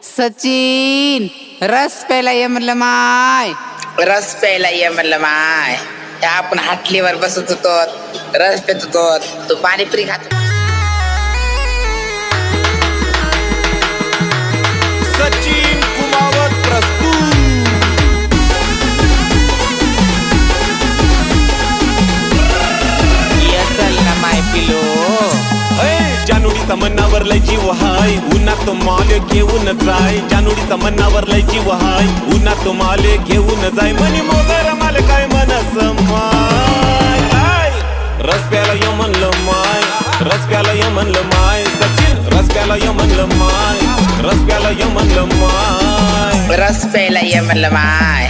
सचिन रस प्यायला ये म्हणलं माय. रस प्यायला ये म्हणलं माय. त्या आपण हाटलीवर बसत होतो, रस पेत होतो, तू पाणीपुरी खात. सचिन कुमावत प्रस्तुत. ये चल ना माय पिलो. जानोडीचा मनावर लय जीव हाय, उन्हात माल घेऊन जाय. जानोडीचा मनावर लय जीव हाय, उन्हात माल घेऊन जाय. मनी मोगर माल काय मनस माय. रस प्याला य म्हणलं माय, रस प्याला य म्हणलं माय. सचिन रस प्याला य म्हणलं माय, रस प्याला य म्हणलं माय. रस प्यायला ये म्हणलं माय.